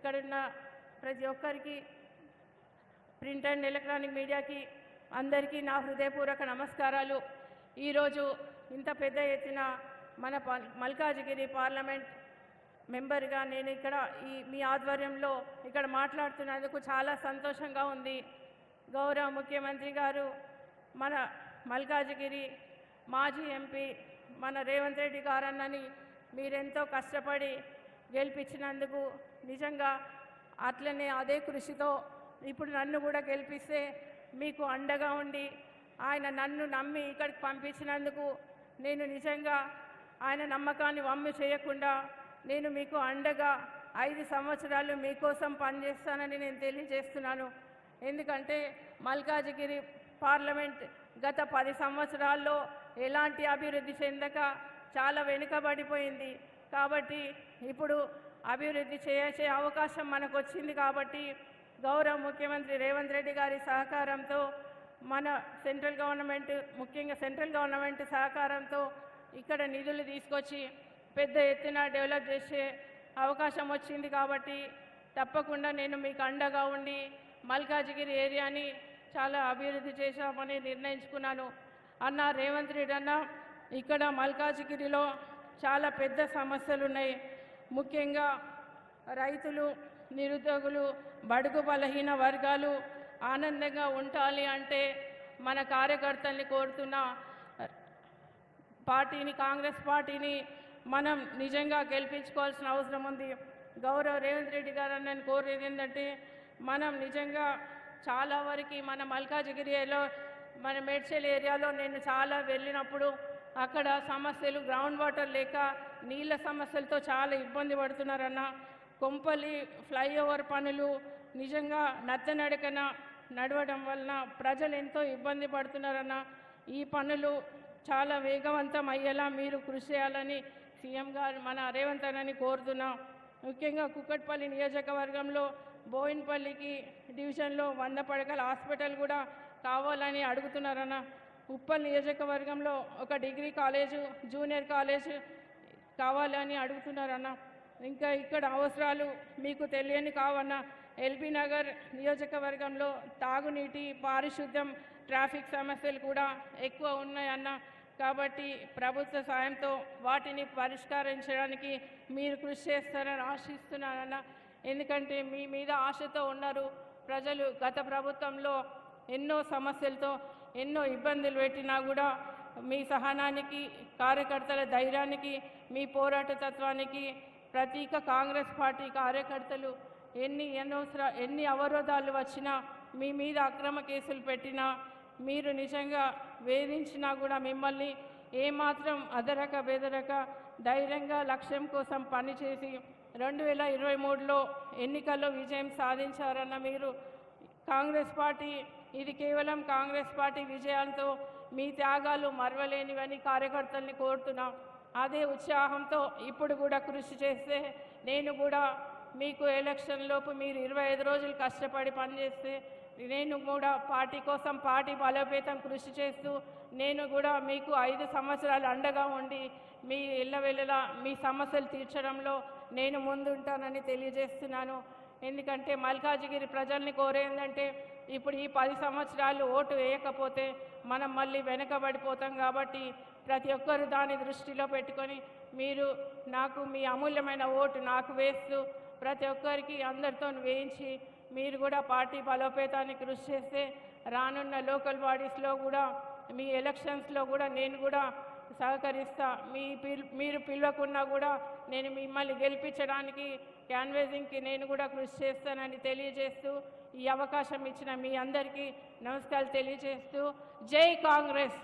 ఇక్కడున్న ప్రతి ఒక్కరికి ప్రింట్ అండ్ ఎలక్ట్రానిక్ మీడియాకి అందరికీ నా హృదయపూర్వక నమస్కారాలు. ఈరోజు ఇంత పెద్ద ఎత్తున మన మల్కాజిగిరి పార్లమెంట్ మెంబర్గా నేను ఇక్కడ మీ ఆధ్వర్యంలో ఇక్కడ మాట్లాడుతున్నందుకు చాలా సంతోషంగా ఉంది. గౌరవ ముఖ్యమంత్రి గారు మన మల్కాజిగిరి మాజీ ఎంపీ మన రేవంత్ రెడ్డి గారన్నని మీరెంతో కష్టపడి గెలిపించినందుకు నిజంగా అట్లనే అదే కృషితో ఇప్పుడు నన్ను కూడా గెలిపిస్తే మీకు అండగా ఉండి ఆయన నన్ను నమ్మి ఇక్కడికి పంపించినందుకు నేను నిజంగా ఆయన నమ్మకాన్ని వమ్ము చేయకుండా నేను మీకు అండగా 5 సంవత్సరాలు మీకోసం పనిచేస్తానని నేను తెలియజేస్తున్నాను. ఎందుకంటే మల్కాజిగిరి పార్లమెంట్ గత 10 సంవత్సరాల్లో ఎలాంటి అభివృద్ధి చెందక చాలా వెనుకబడిపోయింది. కాబట్టి ఇప్పుడు అభివృద్ధి చేసే అవకాశం మనకు వచ్చింది. కాబట్టి గౌరవ ముఖ్యమంత్రి రేవంత్ రెడ్డి గారి సహకారంతో మన సెంట్రల్ గవర్నమెంట్ ముఖ్యంగా సెంట్రల్ గవర్నమెంట్ సహకారంతో ఇక్కడ నిధులు తీసుకొచ్చి పెద్ద ఎత్తున డెవలప్ చేసే అవకాశం వచ్చింది. కాబట్టి తప్పకుండా నేను మీకు అండగా ఉండి మల్కాజిగిరి ఏరియాని చాలా అభివృద్ధి చేశామని నిర్ణయించుకున్నాను. అన్న రేవంత్ రెడ్డి అన్న, ఇక్కడ మల్కాజిగిరిలో చాలా పెద్ద సమస్యలు ఉన్నాయి. ముఖ్యంగా రైతులు, నిరుద్యోగులు, బడుగు బలహీన వర్గాలు ఆనందంగా ఉండాలి అంటే మన కార్యకర్తల్ని కోరుతున్న పార్టీని కాంగ్రెస్ పార్టీని మనం నిజంగా గెలిపించుకోవాల్సిన అవసరం ఉంది. గౌరవ రేవంత్ రెడ్డి గారు నేను కోరేది ఏంటంటే మనం నిజంగా చాలా వరకు మన మల్కాజిగిరిలో మన మేడ్చల్ ఏరియాలో నేను చాలా వెళ్ళినప్పుడు అక్కడ సమస్యలు గ్రౌండ్ వాటర్ లేక నీళ్ళ సమస్యలతో చాలా ఇబ్బంది పడుతున్నారన్న. కొంపల్లి ఫ్లైఓవర్ పనులు నిజంగా నత్తనడకన నడవడం వలన ప్రజలు ఎంతో ఇబ్బంది పడుతున్నారన్న. ఈ పనులు చాలా వేగవంతం అయ్యేలా మీరు కృషి చేయాలని సీఎం గారు మన రేవంత్ అన్నని కోరుతున్నాం. ముఖ్యంగా కుక్కట్పల్లి నియోజకవర్గంలో బోయిన్పల్లికి డివిజన్లో 100 పడకల హాస్పిటల్ కూడా కావాలని అడుగుతున్నారన్న. ఉప్పల్ నియోజకవర్గంలో ఒక డిగ్రీ కాలేజు, జూనియర్ కాలేజు కావాలని అడుగుతున్నారన్న. ఇంకా ఇక్కడ అవసరాలు మీకు తెలియని కావన్న. ఎల్బీ నగర్ నియోజకవర్గంలో తాగునీటి, పారిశుద్ధ్యం, ట్రాఫిక్ సమస్యలు కూడా ఎక్కువ ఉన్నాయన్న. కాబట్టి ప్రభుత్వ సాయంతో వాటిని పరిష్కరించడానికి మీరు కృషి చేస్తారని ఆశిస్తున్నానన్న. ఎందుకంటే మీ మీద ఆశతో ఉన్నారు ప్రజలు. గత ప్రభుత్వంలో ఎన్నో సమస్యలతో ఎన్నో ఇబ్బందులు పెట్టినా కూడా మీ సహనానికి, కార్యకర్తల ధైర్యానికి, మీ పోరాట తత్వానికి ప్రతీక కాంగ్రెస్ పార్టీ కార్యకర్తలు ఎన్ని అవరోధాలు వచ్చినా, మీ మీద అక్రమ కేసులు పెట్టినా, మీరు నిజంగా వేధించినా కూడా మిమ్మల్ని ఏమాత్రం అదరక బెదరక ధైర్యంగా లక్ష్యం కోసం పనిచేసి 2023లో ఎన్నికల్లో విజయం సాధించారన్న. మీరు కాంగ్రెస్ పార్టీ ఇది కేవలం కాంగ్రెస్ పార్టీ విజయంతో మీ త్యాగాలు మరవలేనివని కార్యకర్తల్ని కోరుతున్నాం. అదే ఉత్సాహంతో ఇప్పుడు కూడా కృషి చేస్తే నేను కూడా మీకు ఎలక్షన్లోపు మీరు 25 రోజులు కష్టపడి పనిచేస్తే నేను కూడా పార్టీ కోసం పార్టీ బలోపేతం కృషి చేస్తూ నేను కూడా మీకు 5 సంవత్సరాలు అండగా ఉండి మీ ఇళ్ళవెళ్ళలా మీ సమస్యలు తీర్చడంలో నేను ముందుంటానని తెలియజేస్తున్నాను. ఎందుకంటే మల్కాజిగిరి ప్రజల్ని కోరేందంటే ఇప్పుడు ఈ 10 సంవత్సరాలు ఓటు వేయకపోతే మనం మళ్ళీ వెనకబడిపోతాం. కాబట్టి ప్రతి ఒక్కరు దాన్ని దృష్టిలో పెట్టుకొని మీరు నాకు మీ అమూల్యమైన ఓటు నాకు వేస్తూ ప్రతి ఒక్కరికి అందరితో వేయించి మీరు కూడా పార్టీ బలోపేతానికి కృషి చేస్తే రానున్న లోకల్ బాడీస్లో కూడా మీ ఎలక్షన్స్లో కూడా నేను కూడా సహకరిస్తా. మీరు పిలవకున్నా కూడా నేను మిమ్మల్ని గెలిపించడానికి క్యాన్వేజింగ్కి నేను కూడా కృషి చేస్తానని తెలియజేస్తూ ఈ అవకాశం ఇచ్చిన మీ అందరికీ నమస్కారాలు తెలియజేస్తూ జై కాంగ్రెస్.